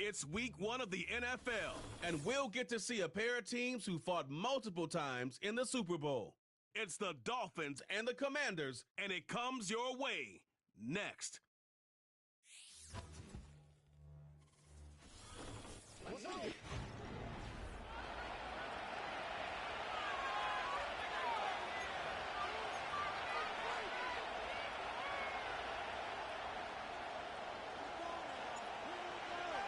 It's week 1 of the NFL, and we'll get to see a pair of teams who fought multiple times in the Super Bowl. It's the Dolphins and the Commanders, and it comes your way next.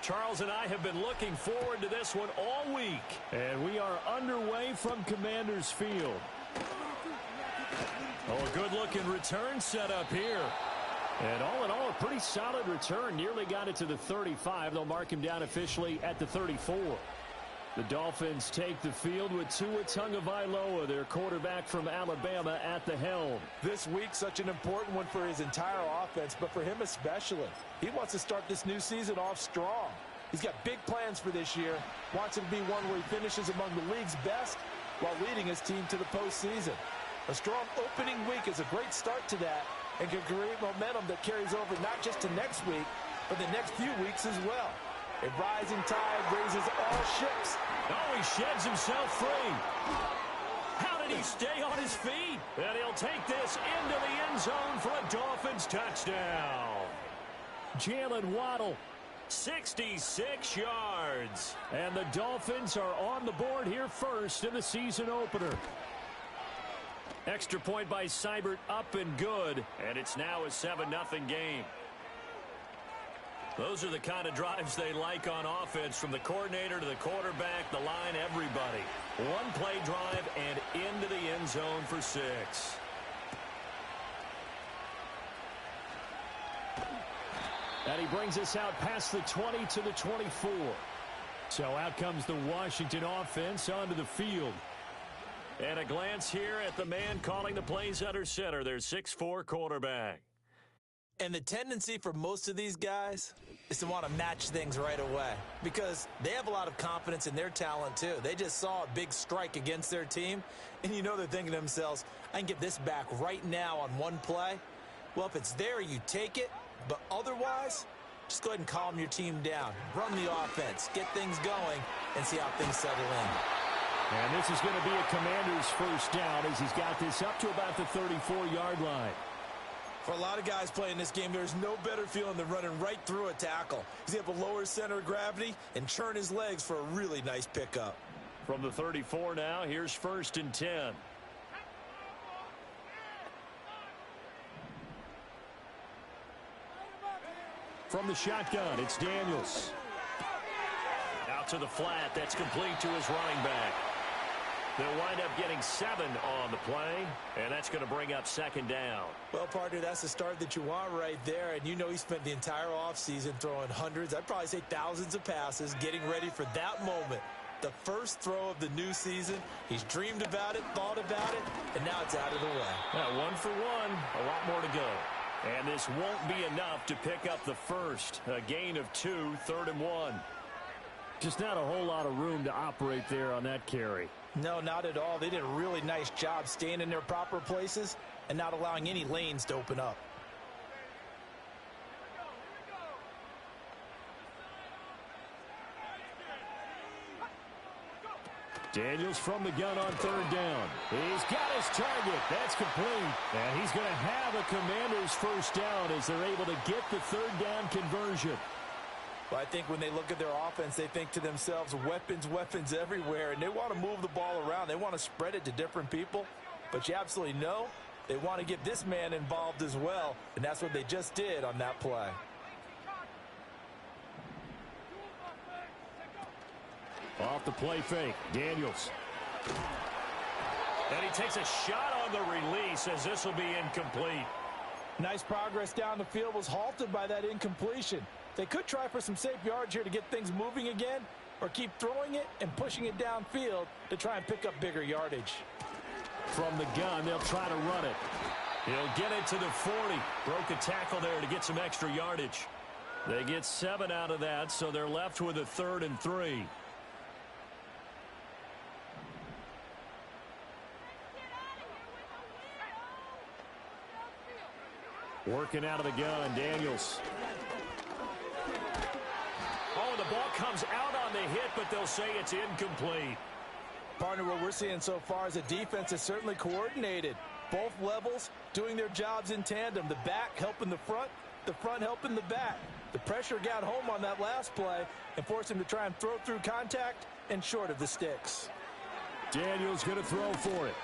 Charles and I have been looking forward to this one all week. And we are underway from Commanders Field. Oh, a good-looking return set up here. And all in all, a pretty solid return. Nearly got it to the 35. They'll mark him down officially at the 34. The Dolphins take the field with Tua Tagovailoa, their quarterback from Alabama, at the helm. This week, such an important one for his entire offense, but for him especially. He wants to start this new season off strong. He's got big plans for this year. Wants it to be one where he finishes among the league's best while leading his team to the postseason. A strong opening week is a great start to that and can create momentum that carries over not just to next week, but the next few weeks as well. A rising tide raises all ships. Oh, he sheds himself free. How did he stay on his feet? And he'll take this into the end zone for a Dolphins touchdown. Jalen Waddle, 66 yards. And the Dolphins are on the board here first in the season opener. Extra point by Seibert, up and good. And it's now a 7-0 game. Those are the kind of drives they like on offense, from the coordinator to the quarterback, the line, everybody. One-play drive and into the end zone for 6. And he brings us out past the 20 to the 24. So out comes the Washington offense onto the field. And a glance here at the man calling the plays under center, their 6'4" quarterback. And the tendency for most of these guys is to want to match things right away because they have a lot of confidence in their talent too. They just saw a big strike against their team, and you know they're thinking to themselves, I can get this back right now on one play. Well, if it's there, you take it, but otherwise, just go ahead and calm your team down. Run the offense, get things going, and see how things settle in. And this is going to be a Commander's first down as he's got this up to about the 34-yard line. For a lot of guys playing this game, there's no better feeling than running right through a tackle. He's able to lower his center of gravity and churn his legs for a really nice pickup. From the 34 now, here's 1st and 10. From the shotgun, it's Daniels. Out to the flat, that's complete to his running back. They'll wind up getting 7 on the play, and that's going to bring up 2nd down. Well, partner, that's the start that you want right there, and you know he spent the entire offseason throwing hundreds, I'd probably say thousands of passes, getting ready for that moment. The first throw of the new season. He's dreamed about it, thought about it, and now it's out of the way. Now, 1 for 1, a lot more to go. And this won't be enough to pick up the first. A gain of 2, 3rd and 1. Just not a whole lot of room to operate there on that carry. No, not at all. They did a really nice job staying in their proper places and not allowing any lanes to open up. Daniels from the gun on 3rd down. He's got his target. That's complete. And he's going to have a Commander's first down as they're able to get the 3rd down conversion. Well, I think when they look at their offense, they think to themselves, weapons, weapons everywhere, and they want to move the ball around. They want to spread it to different people, but you absolutely know they want to get this man involved as well, and that's what they just did on that play. Off the play fake, Daniels. And he takes a shot on the release as this will be incomplete. Nice progress down the field, was halted by that incompletion. They could try for some safe yards here to get things moving again, or keep throwing it and pushing it downfield to try and pick up bigger yardage. From the gun, they'll try to run it. He'll get it to the 40. Broke a tackle there to get some extra yardage. They get 7 out of that, so they're left with a 3rd and 3. Working out of the gun, Daniels. Oh, the ball comes out on the hit, but they'll say it's incomplete. Partner, what we're seeing so far is a defense is certainly coordinated. Both levels doing their jobs in tandem. The back helping the front helping the back. The pressure got home on that last play and forced him to try and throw through contact and short of the sticks. Daniels going to throw for it.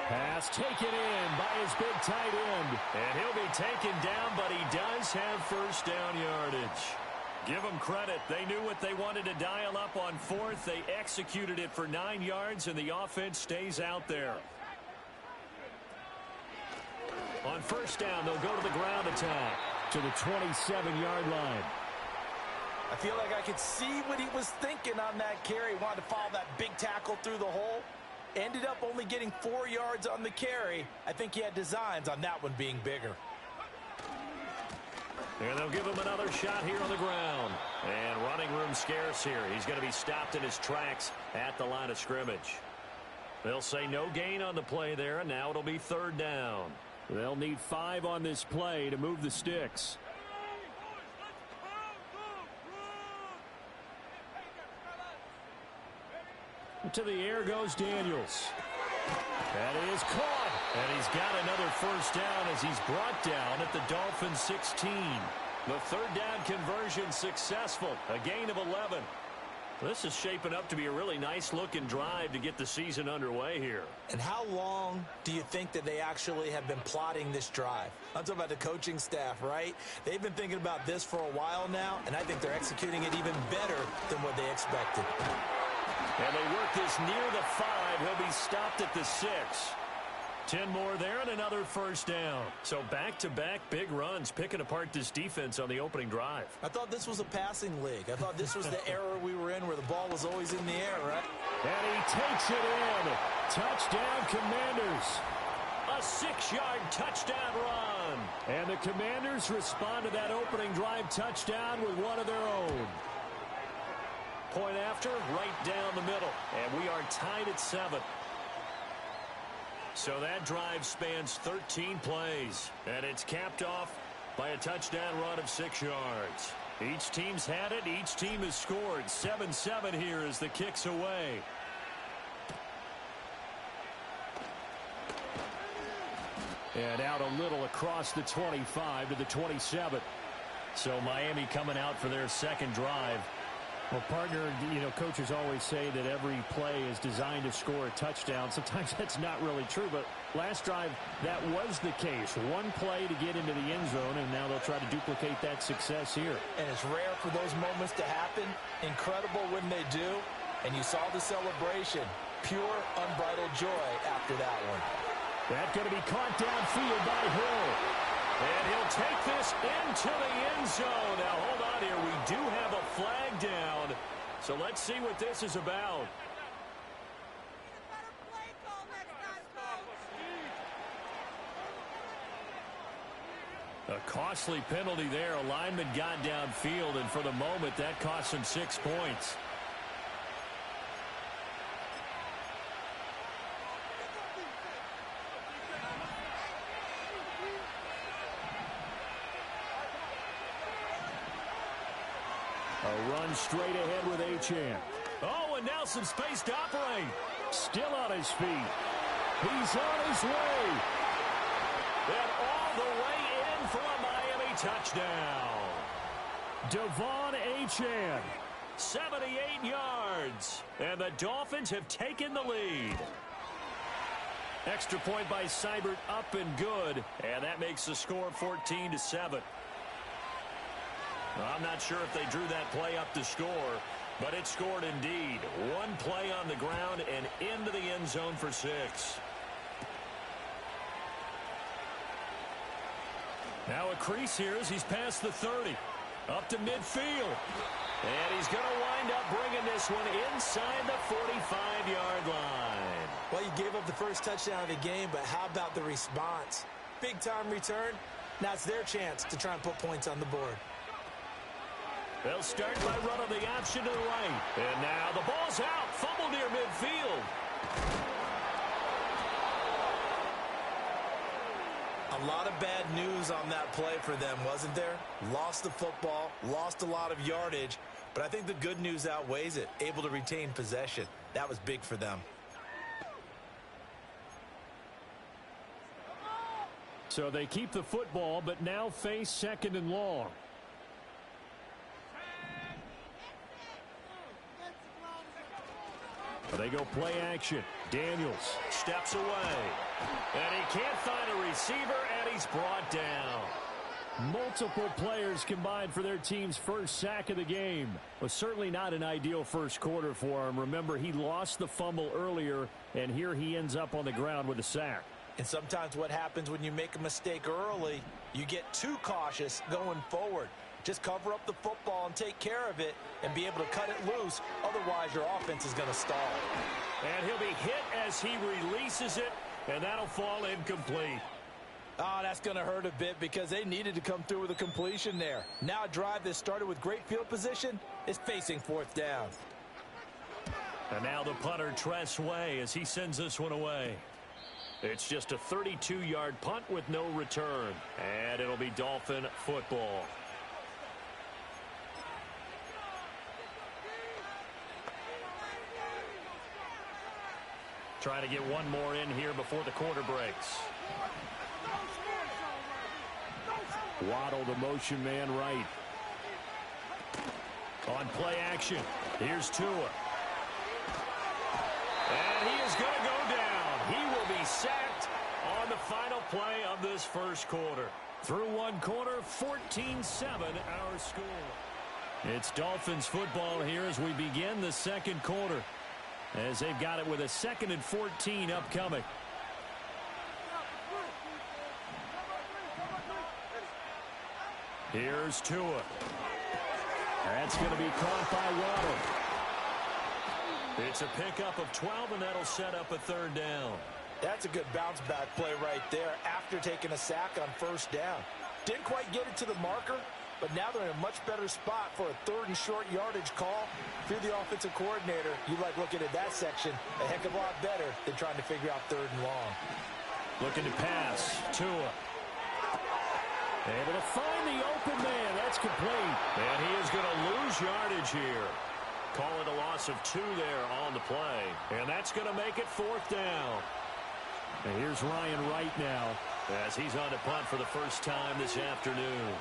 Pass taken in by his big tight end. And he'll be taken down, but he does have first down yardage. Give them credit. They knew what they wanted to dial up on fourth. They executed it for 9 yards, and the offense stays out there. On first down, they'll go to the ground attack to the 27-yard line. I feel like I could see what he was thinking on that carry. Wanted to follow that big tackle through the hole. Ended up only getting 4 yards on the carry. I think he had designs on that one being bigger. And they'll give him another shot here on the ground. And running room scarce here. He's going to be stopped in his tracks at the line of scrimmage. They'll say no gain on the play there, and now it'll be third down. They'll need 5 on this play to move the sticks. To the air goes Daniels. That is caught. And he's got another first down as he's brought down at the Dolphins 16. The third down conversion successful. A gain of 11. This is shaping up to be a really nice-looking drive to get the season underway here. And how long do you think that they actually have been plotting this drive? I'm talking about the coaching staff, right? They've been thinking about this for a while now, and I think they're executing it even better than what they expected. And they work this near the 5. He'll be stopped at the 6. 10 more there and another first down. So back-to-back big runs, picking apart this defense on the opening drive. I thought this was a passing league. I thought this was the era we were in where the ball was always in the air, right? And he takes it in. Touchdown, Commanders. A 6-yard touchdown run. And the Commanders respond to that opening drive touchdown with one of their own. Point after, right down the middle. And we are tied at 7. So that drive spans 13 plays. And it's capped off by a touchdown run of 6 yards. Each team's had it. Each team has scored. 7-7 here as the kick's away. And out a little across the 25 to the 27. So Miami coming out for their second drive. Well, partner, you know, coaches always say that every play is designed to score a touchdown. Sometimes that's not really true, but last drive, that was the case. One play to get into the end zone, and now they'll try to duplicate that success here. And it's rare for those moments to happen. Incredible when they do. And you saw the celebration. Pure, unbridled joy after that one. That's going to be caught downfield by Hill. And he'll take this into the end zone. Now, hold on here. We do have a flag down. So let's see what this is about. A costly penalty there. A lineman got downfield, and for the moment, that cost him 6 points. A run straight ahead with Achane. Oh, and now some space to operate. Still on his feet. He's on his way. And all the way in for a Miami touchdown. Devon Achane, 78 yards. And the Dolphins have taken the lead. Extra point by Seibert, up and good. And that makes the score 14-7. I'm not sure if they drew that play up to score, but it scored indeed. One play on the ground and into the end zone for 6. Now a crease here as he's past the 30. Up to midfield. And he's going to wind up bringing this one inside the 45-yard line. Well, you gave up the first touchdown of the game, but how about the response? Big-time return. Now it's their chance to try and put points on the board. They'll start by running the option to the right. And now the ball's out. Fumble near midfield. A lot of bad news on that play for them, wasn't there? Lost the football, lost a lot of yardage, But I think the good news outweighs it. Able to retain possession. That was big for them. So they keep the football, but now face 2nd and long. They go play action. Daniels steps away. And he can't find a receiver, and he's brought down. Multiple players combined for their team's first sack of the game. Was certainly not an ideal first quarter for him. Remember, he lost the fumble earlier, and here he ends up on the ground with a sack. And sometimes what happens when you make a mistake early, you get too cautious going forward. Just cover up the football and take care of it and be able to cut it loose. Otherwise, your offense is going to stall. And he'll be hit as he releases it, and that'll fall incomplete. Oh, that's going to hurt a bit because they needed to come through with a completion there. Now a drive that started with great field position is facing 4th down. And now the punter Tress Way as he sends this one away. It's just a 32-yard punt with no return. And it'll be Dolphin football. Trying to get one more in here before the quarter breaks. Waddle, the motion man, right. On play action, here's Tua. And he is going to go down. He will be sacked on the final play of this first quarter. Through one quarter, 14-7 our score. It's Dolphins football here as we begin the second quarter, as they've got it with a 2nd and 14 upcoming. Here's Tua. That's going to be caught by Waddle. It's a pickup of 12, and that'll set up a 3rd down. That's a good bounce-back play right there after taking a sack on 1st down. Didn't quite get it to the marker, but now they're in a much better spot for a 3rd and short yardage call. If you're the offensive coordinator, you like looking at that section a heck of a lot better than trying to figure out 3rd and long. Looking to pass. Tua. Able to find the open man. That's complete. And he is going to lose yardage here. Call it a loss of 2 there on the play. And that's going to make it 4th down. And here's Ryan Wright now as he's on to punt for the first time this afternoon.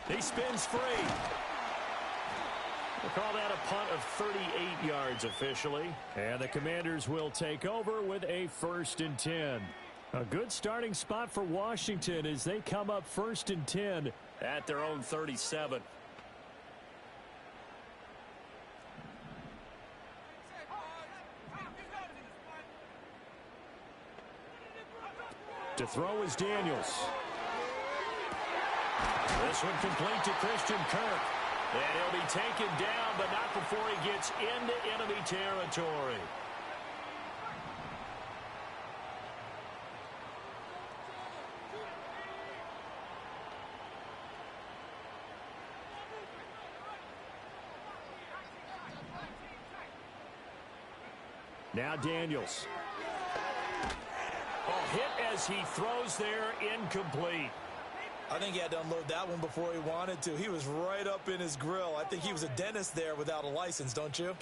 He spins free. We'll call that a punt of 38 yards officially. And the Commanders will take over with a 1st and 10. A good starting spot for Washington as they come up 1st and 10 at their own 37. To throw is Daniels. This one complete to Christian Kirk. And he'll be taken down, but not before he gets into enemy territory. Now Daniels. Oh, hit as he throws there, incomplete. I think he had to unload that one before he wanted to. He was right up in his grill. I think he was a dentist there without a license, don't you?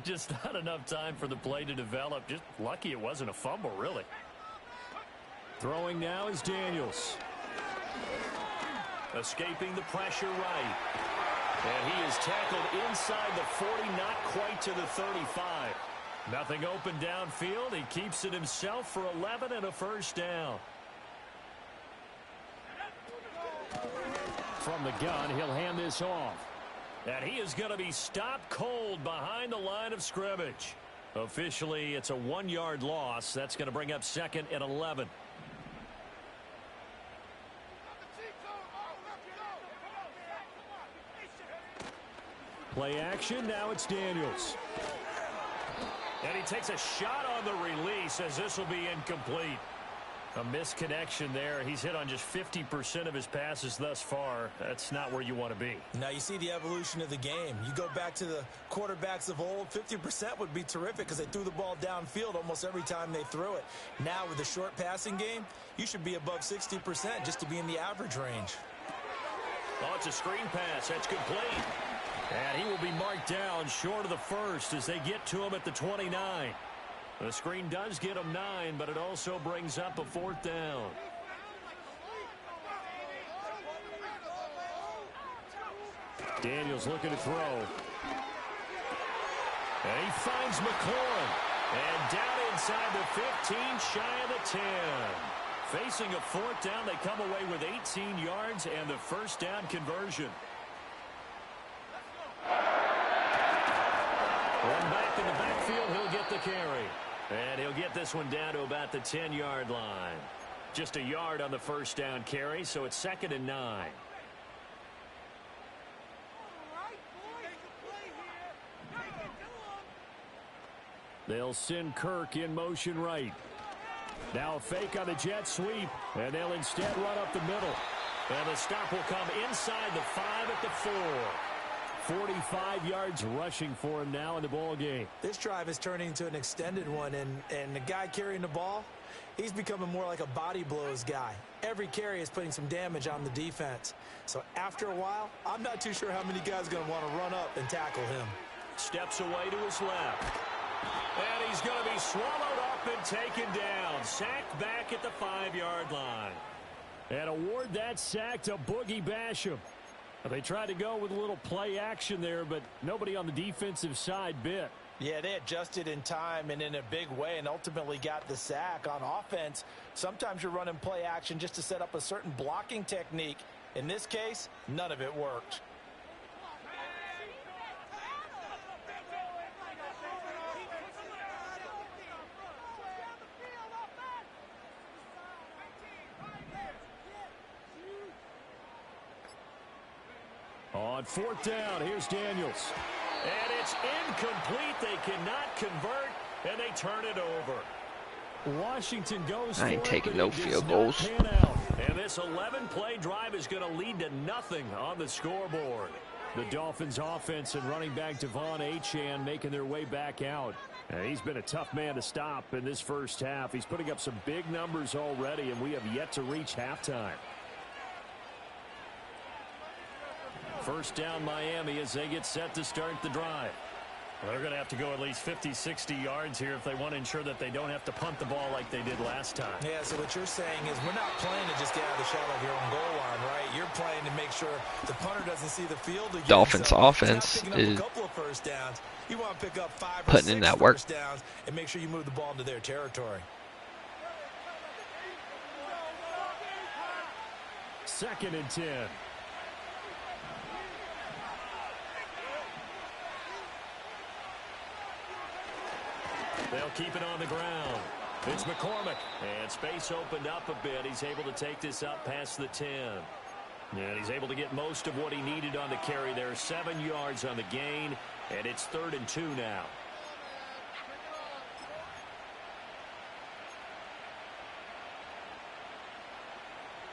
Just not enough time for the play to develop. Just lucky it wasn't a fumble, really. Throwing now is Daniels. Escaping the pressure right. And he is tackled inside the 40, not quite to the 35. Nothing open downfield. He keeps it himself for 11 and a 1st down. From the gun, he'll hand this off. And he is going to be stopped cold behind the line of scrimmage. Officially, it's a 1-yard loss. That's going to bring up 2nd and 11. Play action, now it's Daniels. And he takes a shot on the release as this will be incomplete. A misconnection there. He's hit on just 50% of his passes thus far. That's not where you want to be. Now you see the evolution of the game. You go back to the quarterbacks of old, 50% would be terrific because they threw the ball downfield almost every time they threw it. Now with the short passing game, you should be above 60% just to be in the average range. Oh, it's a screen pass. That's complete. And he will be marked down short of the first as they get to him at the 29. The screen does get him 9, but it also brings up a 4th down. Daniels looking to throw. And he finds McLaurin. And down inside the 15, shy of the 10. Facing a 4th down, they come away with 18 yards and the first down conversion. One back in the backfield, he'll get the carry. And he'll get this one down to about the 10-yard line. Just a yard on the first down carry, so it's 2nd and 9. They'll send Kirk in motion right. Now a fake on the jet sweep, and they'll instead run up the middle. And the stop will come inside the 5 at the 4. 45 yards rushing for him now in the ball game. This drive is turning into an extended one, and the guy carrying the ball, he's becoming more like a body blows guy. Every carry is putting some damage on the defense. So after a while, I'm not too sure how many guys are going to want to run up and tackle him. Steps away to his left. And he's going to be swallowed up and taken down. Sacked back at the 5-yard line. And award that sack to Boogie Basham. They tried to go with a little play action there, but nobody on the defensive side bit. Yeah, they adjusted in time and in a big way and ultimately got the sack. On offense, sometimes you're running play action just to set up a certain blocking technique. In this case, none of it worked. On 4th down, here's Daniels. And it's incomplete. They cannot convert, and they turn it over. Washington goes I ain't for taking it, no but it field does not goals. pan out. And this 11-play drive is going to lead to nothing on the scoreboard. The Dolphins offense and running back Devon Achane making their way back out. And he's been a tough man to stop in this first half. He's putting up some big numbers already, and we have yet to reach halftime. First down Miami as they get set to start the drive. Well, they're going to have to go at least 50, 60 yards here if they want to ensure that they don't have to punt the ball like they did last time. Yeah, so what you're saying is we're not playing to just get out of the shadow of your own goal line, right? You're playing to make sure the punter doesn't see the field again. Dolphins so offense is a couple of first downs. You want to pick up 5 or putting 6 in that work. first downs and make sure you move the ball into their territory. 2nd and 10. They'll keep it on the ground. It's McCormick. And space opened up a bit. He's able to take this up past the 10. And he's able to get most of what he needed on the carry there. 7 yards on the gain. And it's 3rd and 2 now.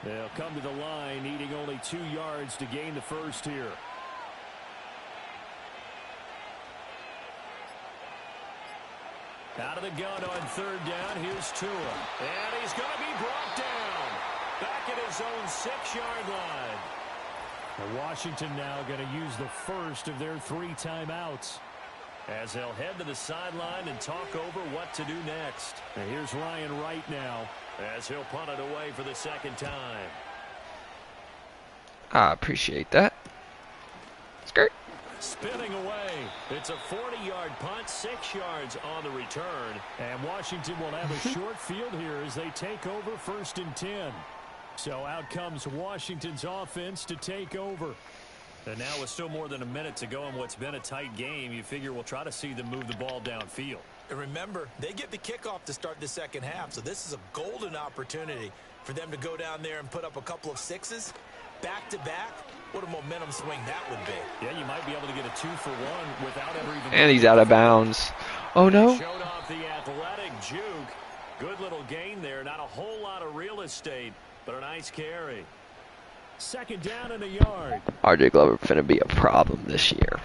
They'll come to the line, needing only 2 yards to gain the first here. Out of the gun on 3rd down. Here's Tua. And he's going to be brought down. Back at his own 6-yard line. And Washington now going to use the first of their 3 timeouts. As they'll head to the sideline and talk over what to do next. And here's Ryan Wright now. As he'll punt it away for the 2nd time. I appreciate that. Skirt. Spinning away. It's a 40-yard punt, 6 yards on the return. And Washington will have a short field here as they take over 1st and 10. So out comes Washington's offense to take over. And now with still more than a minute to go in what's been a tight game, you figure we'll try to see them move the ball downfield. And remember, they get the kickoff to start the second half, so this is a golden opportunity for them to go down there and put up a couple of 6s back-to-back. What a momentum swing that would be. Yeah, you might be able to get a 2-for-1 without ever even... And he's out of bounds. Oh, no. Showed off the athletic juke. Good little gain there. Not a whole lot of real estate, but a nice carry. Second down and a yard. RJ Glover finna be a problem this year.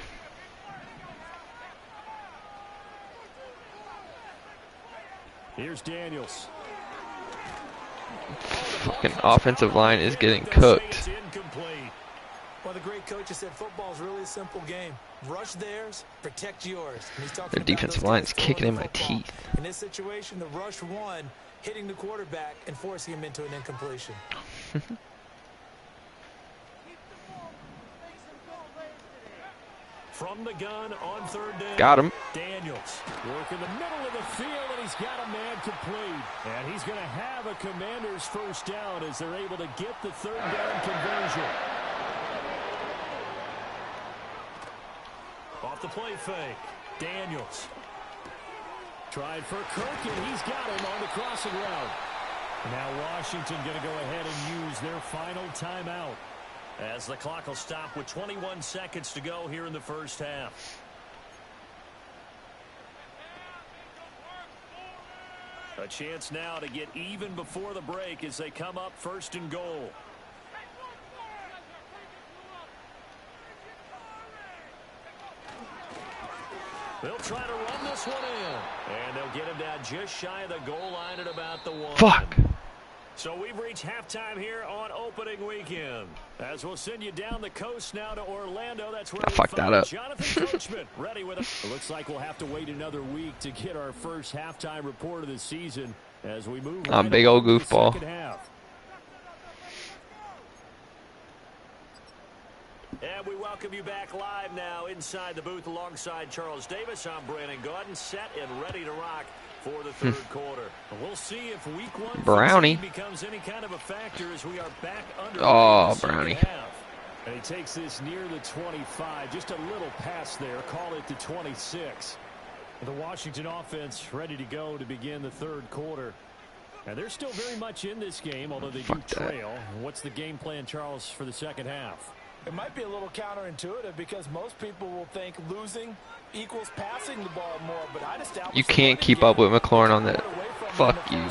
Here's Daniels. Fucking offensive line is getting cooked. Well, the great coach has said football is really a simple game. Rush theirs, protect yours. Their defensive line is kicking in my teeth. In this situation, the rush won, hitting the quarterback and forcing him into an incompletion. From the gun on third down. Got him. Daniels working the middle of the field, and he's got a man complete. And he's going to have a Commanders first down as they're able to get the third down conversion. Off the play fake. Daniels. Tried for Kirk, and he's got him on the crossing route. Now Washington going to go ahead and use their final timeout, as the clock will stop with 21 seconds to go here in the first half. A chance now to get even before the break as they come up first and goal. They'll try to run this one in. And they'll get him down just shy of the goal line at about the 1. Fuck. So we've reached halftime here on opening weekend. As we'll send you down the coast now to Orlando. That's where I fucked that up. Jonathan Coachman ready with it. Looks like we'll have to wait another week to get our first halftime report of the season as we move I'm big old goofball. And we welcome you back live now inside the booth alongside Charles Davis. I'm Brandon Gaudin, set and ready to rock for the third quarter. We'll see if week 1 Brownie becomes any kind of a factor as we are back under. Oh, Brownie. And he takes this near the 25, just a little pass there. Call it the 26. The Washington offense ready to go to begin the third quarter. And they're still very much in this game, although they do trail. What's the game plan, Charles, for the second half? It might be a little counterintuitive because most people will think losing equals passing the ball more, but I'd establish you can't keep up with McLaurin on that. Fuck you.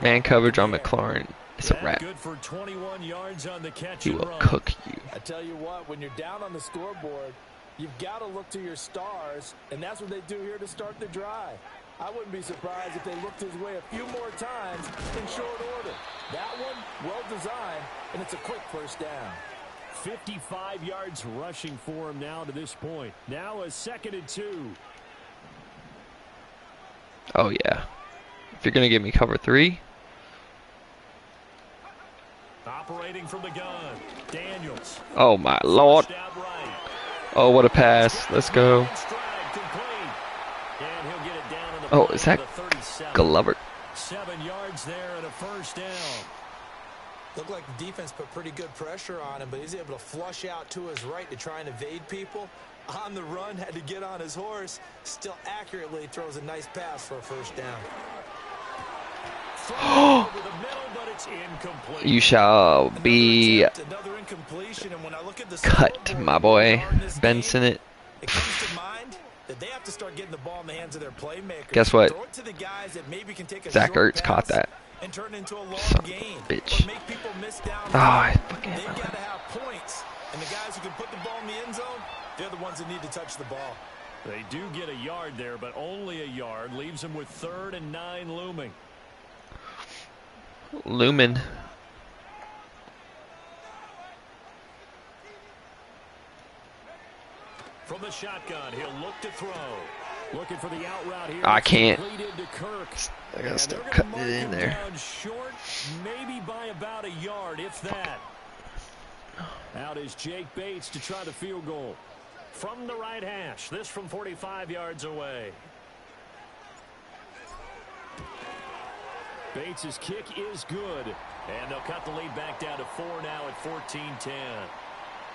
Man coverage on McLaurin. It's a wrap. Good for 21 yards on the catch. He will cook you. I tell you what, when you're down on the scoreboard, you've got to look to your stars, and that's what they do here to start the drive. I wouldn't be surprised if they looked his way a few more times in short order. That one, well designed, and it's a quick first down. 55 yards rushing for him now to this point. Now a 2nd and 2. Oh, yeah. If you're going to give me cover 3. Operating from the gun. Daniels. Oh, my Lord. Oh, what a pass. Let's go. Oh, is that Glover? 7 yards there and a first down. Looked like the defense put pretty good pressure on him, but he's able to flush out to his right to try and evade people. On the run, had to get on his horse. Still accurately throws a nice pass for a first down. You shall be cut, my boy. Ben Sinnott. It comes to mind that they have to start getting the ball in the hands of their playmakers. Guess what? Throw it to the guys that maybe can take a Zach Ertz caught that. And turn it into a long Son game. of a bitch. Make people miss down. Oh, I fucking They've got to have points. And the guys who can put the ball in the end zone, they're the ones that need to touch the ball. They do get a yard there, but only a yard. Leaves them with 3rd and 9 looming. Lumen. From the shotgun, he'll look to throw. Looking for the out route here. I can't. I gotta start cutting it in there. Short, maybe by about a yard, if that. Out is Jake Bates to try the field goal. From the right hash, this from 45 yards away. Bates' kick is good. And they'll cut the lead back down to 4 now at 14-10.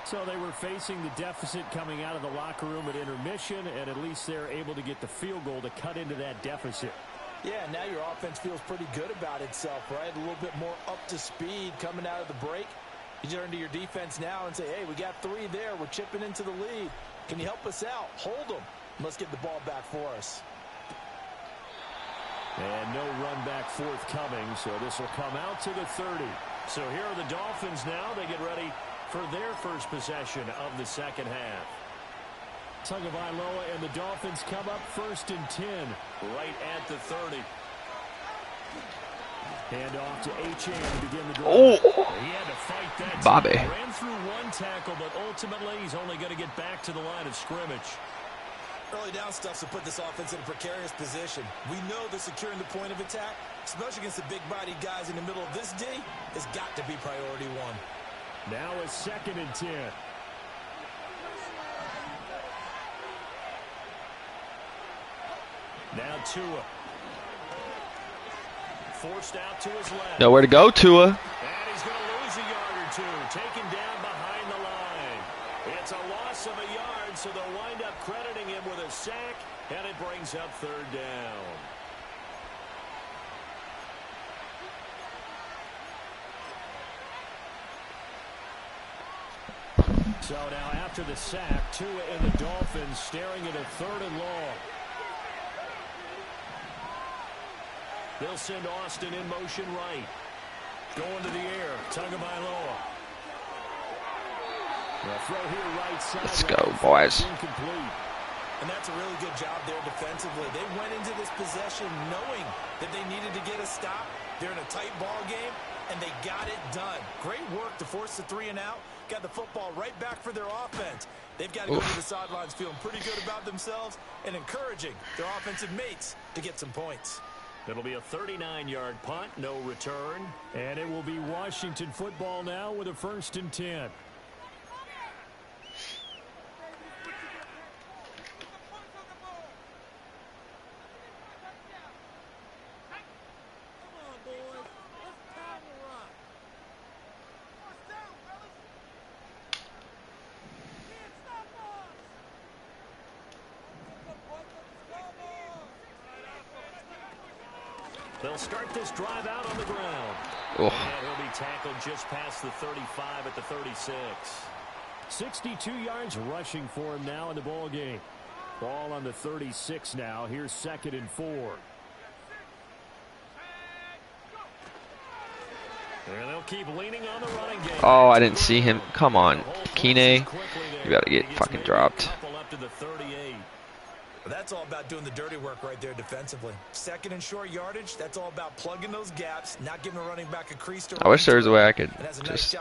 So they were facing the deficit coming out of the locker room at intermission, and at least they're able to get the field goal to cut into that deficit. Yeah, now your offense feels pretty good about itself, right? A little bit more up to speed coming out of the break. You turn to your defense now and say, hey, we got 3 there. We're chipping into the lead. Can you help us out? Hold them. Let's get the ball back for us. And no run back forthcoming, so this will come out to the 30. So here are the Dolphins now. They get ready for their first possession of the second half. Tagovailoa and the Dolphins come up 1st and 10. Right at the 30. Hand off to HM to begin the drive. Oh, He had to fight that. Bobby. Ran through one tackle, but ultimately he's only going to get back to the line of scrimmage. Early down stuff to put this offense in a precarious position. We know that securing the point of attack, especially against the big-bodied guys in the middle of this D, has got to be priority one. Now a 2nd and 10. Now Tua. Forced out to his left. nowhere to go, Tua. And he's going to lose a yard or two. Taken down behind the line. It's a loss of a yard, so they'll wind up crediting him with a sack, and it brings up 3rd down. So now after the sack, Tua and the Dolphins staring at a 3rd and long. They'll send Austin in motion right. Going to the air. Tagovailoa. Throw here right side. Let's go, boys. Incomplete. And that's a really good job there defensively. They went into this possession knowing that they needed to get a stop. They're in a tight ball game, and they got it done. Great work to force the 3 and out. Got the football right back for their offense. They've got to go to the sidelines feeling pretty good about themselves and encouraging their offensive mates to get some points. It'll be a 39-yard punt, no return. And it will be Washington football now with a 1st and 10. They'll start this drive out on the ground. Oh. And he'll be tackled just past the 35 at the 36. 62 yards rushing for him now in the ball game. Ball on the 36 now. Here's 2nd and 4. And they'll keep leaning on the running game. Oh, I didn't see him. Come on, Kine. You gotta get fucking dropped. Up to the 38. That's all about doing the dirty work right there defensively. 2nd and short yardage, that's all about plugging those gaps, not giving a running back a crease to I wish there was a way I could just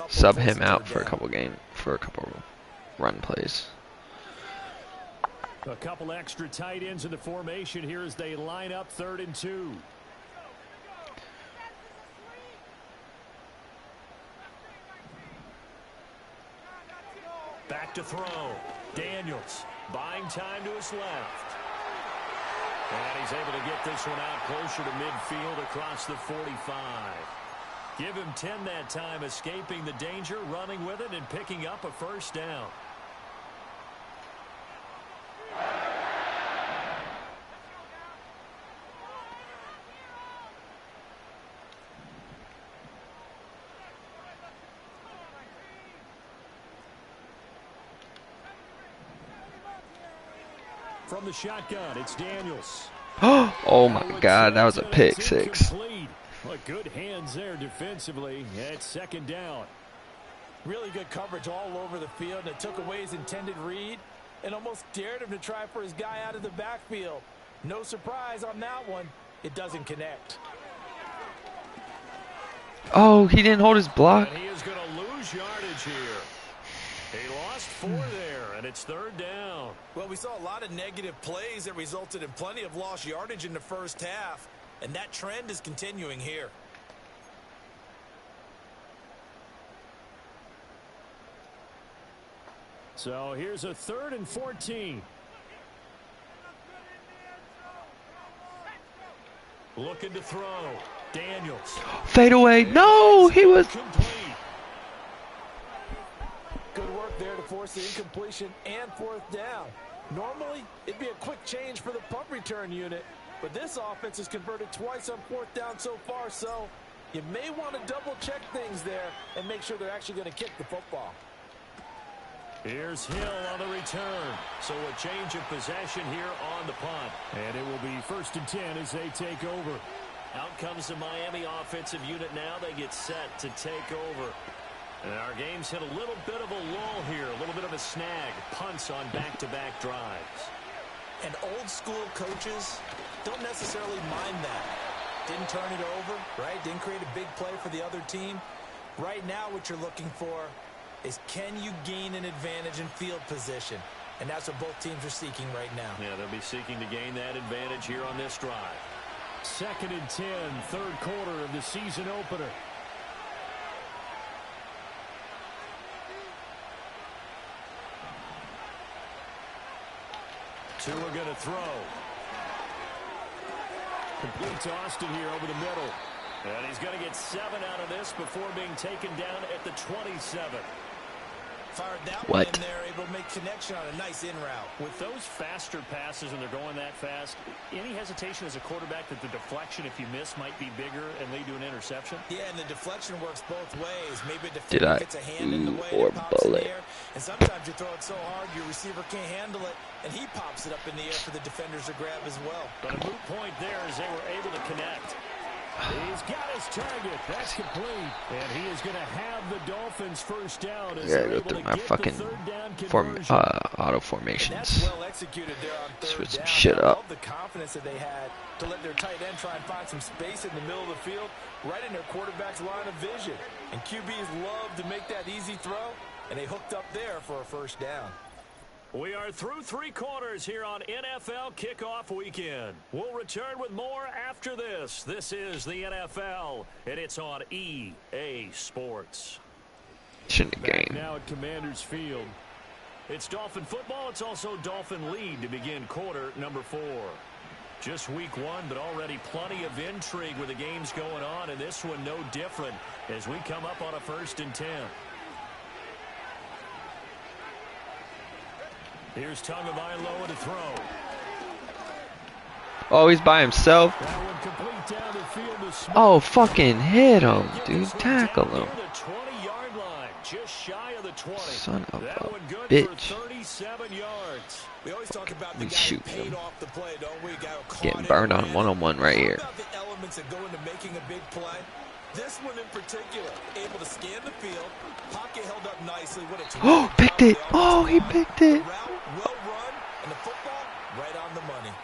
sub him out for a couple run plays. A couple extra tight ends in the formation here as they line up 3rd and 2. Back to throw. Daniels buying time to his left. And he's able to get this one out closer to midfield across the 45. Give him 10 that time, escaping the danger, running with it, and picking up a 1st down. From the shotgun, it's Daniels. Oh my God, that was a pick 6. Well, good hands there defensively. It's 2nd down. Really good coverage all over the field, and it took away his intended read and almost dared him to try for his guy out of the backfield. No surprise on that one. It doesn't connect. Oh, he didn't hold his block. And he is going to lose yardage here. He lost 4 there, and it's 3rd down. Well, we saw a lot of negative plays that resulted in plenty of lost yardage in the first half, and that trend is continuing here. So here's a 3rd and 14. Looking to throw. Daniels. Fade away. No, he was. Good work there to force the incompletion and 4th down. Normally, it'd be a quick change for the punt return unit, but this offense has converted twice on 4th down so far, so you may want to double-check things there and make sure they're actually going to kick the football. Here's Hill on the return. So a change of possession here on the punt. And it will be 1st and 10 as they take over. Out comes the Miami offensive unit now. They get set to take over. And our game's hit a little bit of a lull here, a little bit of a snag. Punts on back-to-back drives. And old-school coaches don't necessarily mind that. Didn't turn it over, right? Didn't create a big play for the other team. Right now what you're looking for is can you gain an advantage in field position? And that's what both teams are seeking right now. Yeah, they'll be seeking to gain that advantage here on this drive. 2nd and 10, 3rd quarter of the season opener. Two are going to throw. Complete to Austin here over the middle. And he's going to get 7 out of this before being taken down at the 27. Fired that one in there, able to make connection on a nice in route. With those faster passes and they're going that fast, any hesitation as a quarterback that the deflection, if you miss, might be bigger and lead to an interception? Yeah, and the deflection works both ways. Maybe a defender gets a hand in the way and it pops in the air. And sometimes you throw it so hard your receiver can't handle it, and he pops it up in the air for the defenders to grab as well. But a moot point there as they were able to connect. He's got his target. That's complete. And he is going to have the Dolphins first down. I gotta go through my fucking auto formations. That's well executed there on switch some down. shit up. The confidence that they had to let their tight end try and find some space in the middle of the field, right in their quarterback's line of vision. And QBs love to make that easy throw, and they hooked up there for a first down. We are through 3 quarters here on NFL Kickoff Weekend. We'll return with more after this. This is the NFL, and it's on EA Sports. Back now at Commanders Field. It's Dolphin football. It's also Dolphin lead to begin quarter number 4. Just week 1, but already plenty of intrigue with the games going on, and this one no different as we come up on a 1st and 10. Here's Tagovailoa to throw. Oh, he's by himself. Oh, fucking hit him, dude. Tackle him. Son of a bitch. We always talk about the guy shoot who paid him. off the play, don't we? Getting burned on one-on-one right here. About the elements that go into making a big play. This one in particular, able to scan the field, pocket held up nicely. What a Oh, picked it. Oh, he picked it. Route well run, and the football right on the money.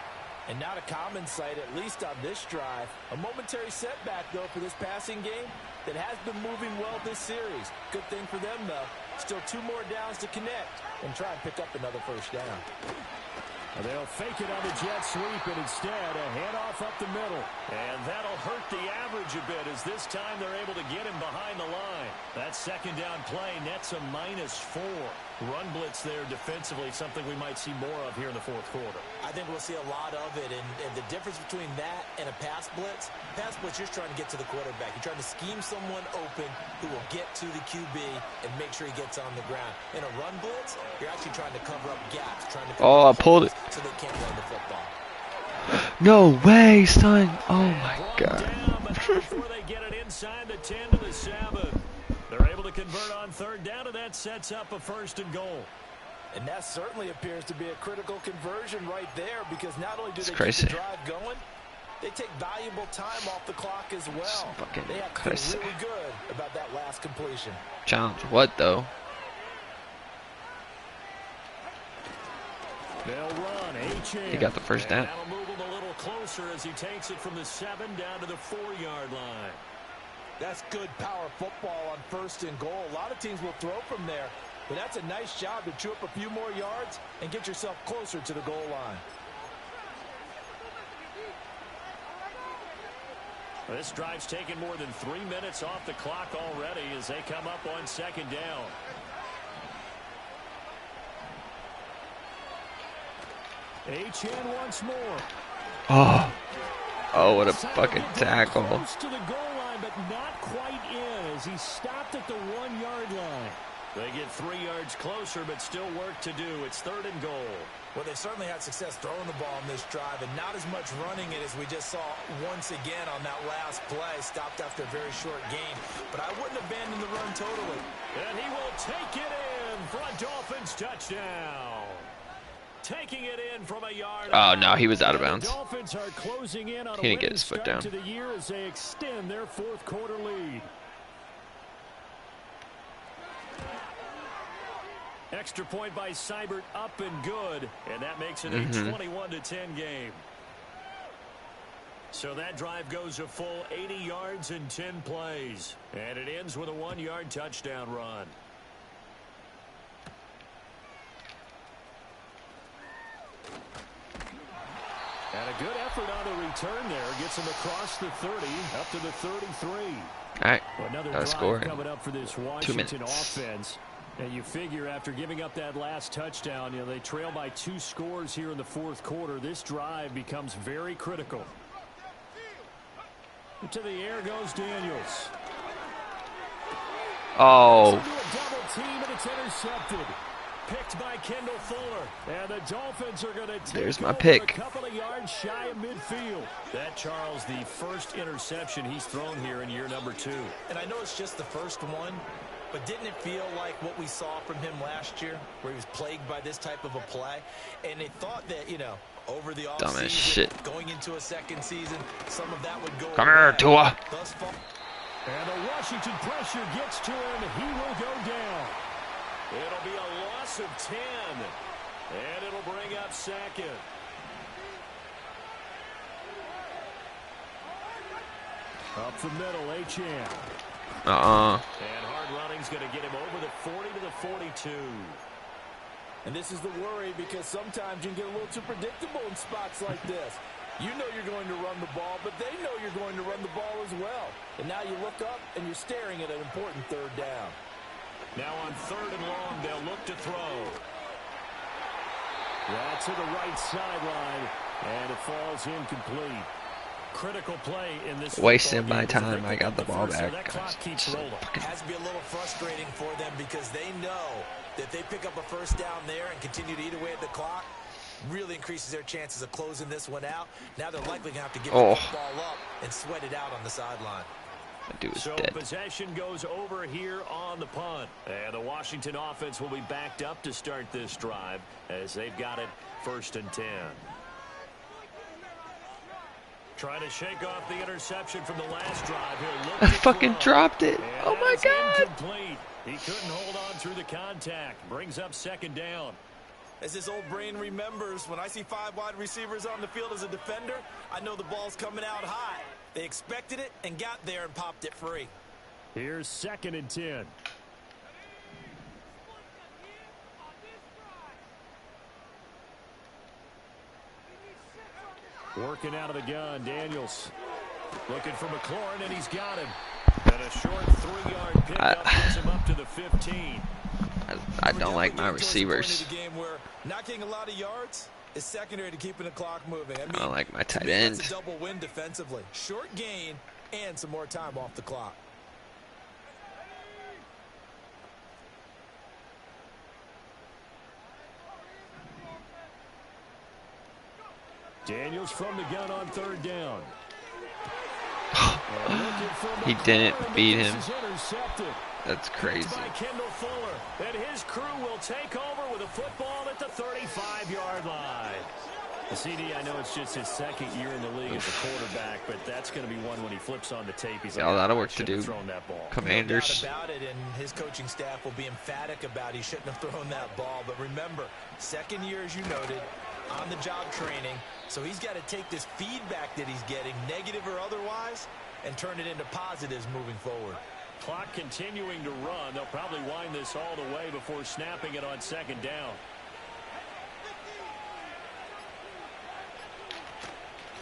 And not a common sight, at least on this drive. A momentary setback, though, for this passing game that has been moving well this series. Good thing for them, though. Still 2 more downs to connect and try and pick up another first down. They'll fake it on the jet sweep, and instead a handoff up the middle. And that'll hurt the average a bit as this time they're able to get him behind the line. That 2nd down play nets a -4. Run blitz there defensively, something we might see more of here in the 4th quarter. I think we'll see a lot of it, and the difference between that and a pass blitz, you're trying to get to the quarterback. You're trying to scheme someone open who will get to the QB and make sure he gets on the ground. In a run blitz, you're actually trying to cover up gaps, trying to I pulled it. So they can't run the football. No way, son. Oh my god. Before they get it inside the 10 to the 7. They're able to convert on 3rd down, and that sets up a 1st and goal. And that certainly appears to be a critical conversion right there, because not only do they crazy. keep the drive going, they take valuable time off the clock as well. They have to crazy. feel really good about that last completion. Challenge what, though? They'll run. He got the first down. That'll move him a little closer as he takes it from the 7 down to the 4-yard line. That's good power football on 1st and goal. A lot of teams will throw from there, but that's a nice job to chew up a few more yards and get yourself closer to the goal line. This drive's taken more than 3 minutes off the clock already as they come up on 2nd down. Achane once more. Oh, what a fucking tackle. Close to the goal line, but not quite in as he stopped at the 1-yard line. They get 3 yards closer, but still work to do. It's 3rd and goal. Well, they certainly had success throwing the ball in this drive, and not as much running it as we just saw once again on that last play. Stopped after a very short gain, but I wouldn't abandon the run totally. And he will take it in for a Dolphins touchdown. Taking it in from a yard. Oh, no, he was out of bounds. The Dolphins are closing in on He didn't a get his foot down. to the year as they extend their fourth quarter lead. Extra point by Seibert, up and good, and that makes it a 21-10 game. So that drive goes a full 80 yards in 10 plays, and it ends with a 1-yard touchdown run. And a good effort on the return there. Gets him across the 30, up to the 33. All right, Another got a drive score. coming up for this 2 Washington minutes. offense. And you figure after giving up that last touchdown, you know, they trail by 2 scores here in the fourth quarter. This drive becomes very critical. To the air goes Daniels. Oh. Into a double team, and it's intercepted. Picked by Kendall Fuller. And the Dolphins are going to take There's my over pick. a couple of yards shy of midfield. That, Charles, the first interception he's thrown here in year number 2. And I know it's just the first one, but didn't it feel like what we saw from him last year, where he was plagued by this type of a play? And they thought that, you know, over the offseason, going into a second season, some of that would go Come here, Tua. Thus far. And the Washington pressure gets to him. He will go down. It'll be a loss of 10. And it'll bring up second. Up the middle, Achane. And hard running's going to get him over the 40 to the 42. And this is the worry, because sometimes you can get a little too predictable in spots like this. You know you're going to run the ball, but they know you're going to run the ball as well. And now you look up and you're staring at an important third down. Now on 3rd and long, they'll look to throw. That's to the right sideline, and it falls incomplete. Critical play in this. Wasting my time. I got the ball back. That clock keeps rolling. Has to be a little frustrating for them, because they know that they pick up a first down there and continue to eat away at the clock, really increases their chances of closing this one out. Now they're likely going to have to get the ball up and sweat it out on the sideline. That dude is so dead. Possession goes over here on the punt. And the Washington offense will be backed up to start this drive, as they've got it 1st and 10. Trying to shake off the interception from the last drive. I fucking dropped it. And oh my God. Incomplete. He couldn't hold on through the contact. Brings up 2nd down. As his old brain remembers, when I see 5 wide receivers on the field as a defender, I know the ball's coming out high. They expected it and got there and popped it free. Here's 2nd and 10. Working out of the gun, Daniels. Looking for McLaurin, and he's got him. And a short 3-yard pickup gets him up to the 15. I don't like my receivers. Not getting a lot of yards is secondary to keeping the clock moving. I don't like my tight end. That's a double win defensively. Short gain and some more time off the clock. Daniels from the gun on 3rd down. He didn't beat him. That's crazy. By Kendall Fuller, and his crew will take over with a football at the 35-yard line. The CD, I know it's just his 2nd year in the league as a quarterback, but that's going to be one when he flips on the tape. He's got a lot of work to do. That ball. Commanders. No doubt about it, and his coaching staff will be emphatic about he shouldn't have thrown that ball. But remember, 2nd year, as you noted, on-the-job training. So he's got to take this feedback that he's getting, negative or otherwise, and turn it into positives moving forward. Clock continuing to run. They'll probably wind this all the way before snapping it on 2nd down.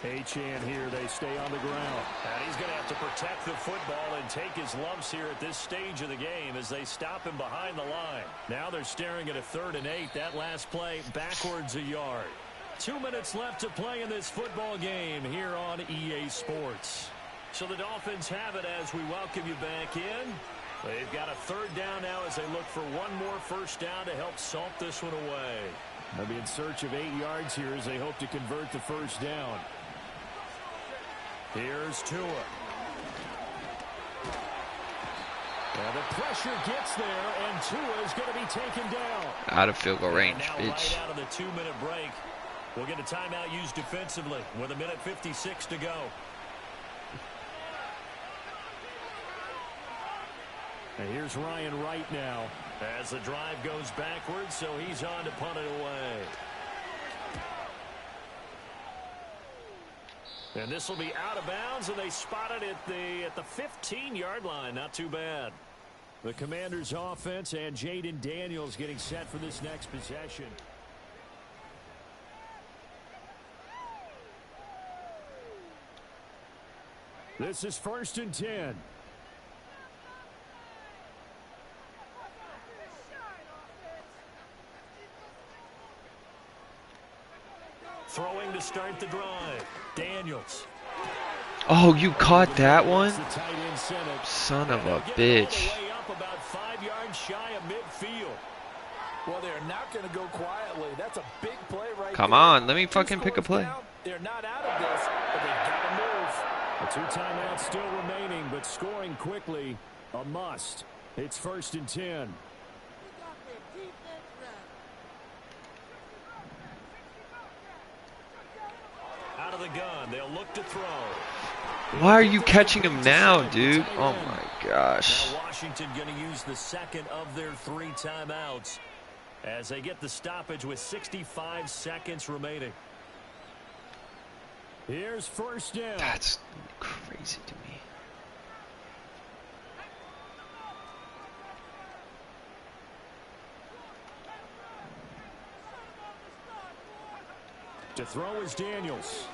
Achane here. They stay on the ground. And he's going to have to protect the football and take his lumps here at this stage of the game as they stop him behind the line. Now they're staring at a 3rd and 8. That last play backwards a yard. 2 minutes left to play in this football game here on EA Sports. So the Dolphins have it as we welcome you back in. They've got a 3rd down now as they look for one more first down to help salt this one away. They'll be in search of 8 yards here as they hope to convert the first down. Here's Tua. And the pressure gets there, and Tua is going to be taken down. Out of field goal range, now bitch. Right out of the 2-minute break, we'll get a timeout used defensively with 1:56 to go. And here's Ryan Wright now as the drive goes backwards, so he's on to punt it away. And this will be out of bounds, and they spot it at the 15-yard line. Not too bad. The Commanders' offense and Jaden Daniels getting set for this next possession. This is 1st and 10. Throwing to start the drive. Daniels. Oh, you caught that one? Son of a bitch. About 5 yards shy of midfield. Well, they're not going to go quietly. That's a big play right Come there. on, let me fucking pick a play. Down. They're not out of this, but they've got to move. The 2 timeouts still remaining, but scoring quickly, a must. It's 1st and 10. Out of the gun, they'll look to throw. Why are you catching him now, dude? Oh my gosh. Now Washington going to use the second of their 3 timeouts as they get the stoppage with 65 seconds remaining. Here's 1st down. That's crazy to me. To throw is Daniels.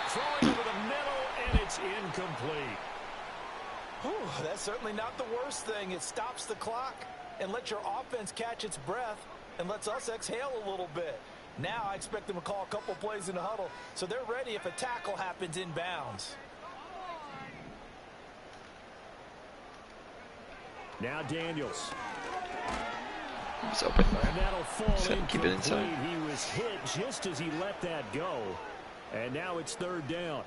Throwing over the middle, and it's incomplete. Whew, that's certainly not the worst thing. It stops the clock and lets your offense catch its breath and lets us exhale a little bit. Now I expect them to call a couple plays in the huddle so they're ready if a tackle happens inbounds. Now Daniels. It's open. And that'll fall Keep it inside. He was hit just as he let that go. And now it's 3rd down.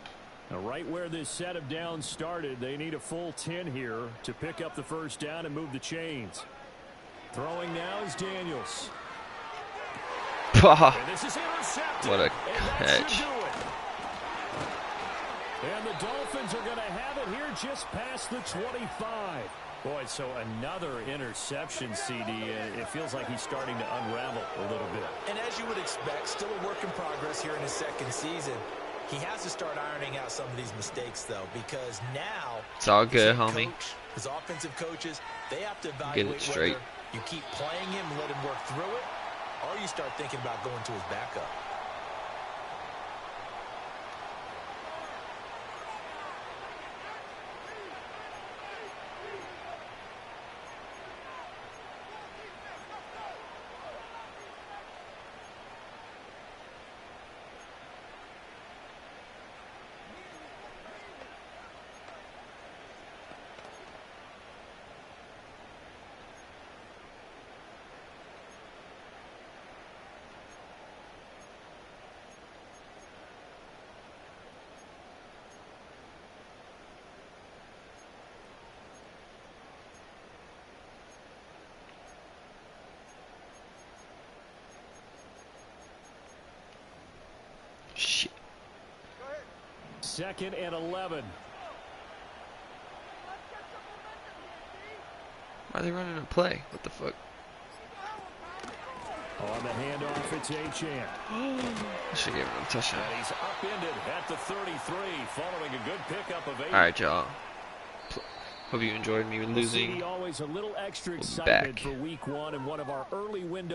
Now right where this set of downs started, they need a full 10 here to pick up the 1st down and move the chains. Throwing now is Daniels. And this is intercepted. What a catch. And the Dolphins are going to have it here just past the 25. Boy, so another interception, CD. It feels like he's starting to unravel a little bit. And as you would expect, still a work in progress here in his 2nd season. He has to start ironing out some of these mistakes, though, because now it's all good, his homie. Coach, his offensive coaches, they have to evaluate get it straight. whether you keep playing him and let him work through it, or you start thinking about going to his backup. Shit. 2nd and 11. Why are they running a play? What the fuck? On the handoff, it's Achane. I should give him a touchdown. And he's upended at the 33, following a good pickup of 8. All right, y'all. Hope you enjoyed me losing. Always a little extra We'll be excitement back. for week 1 and one of our early window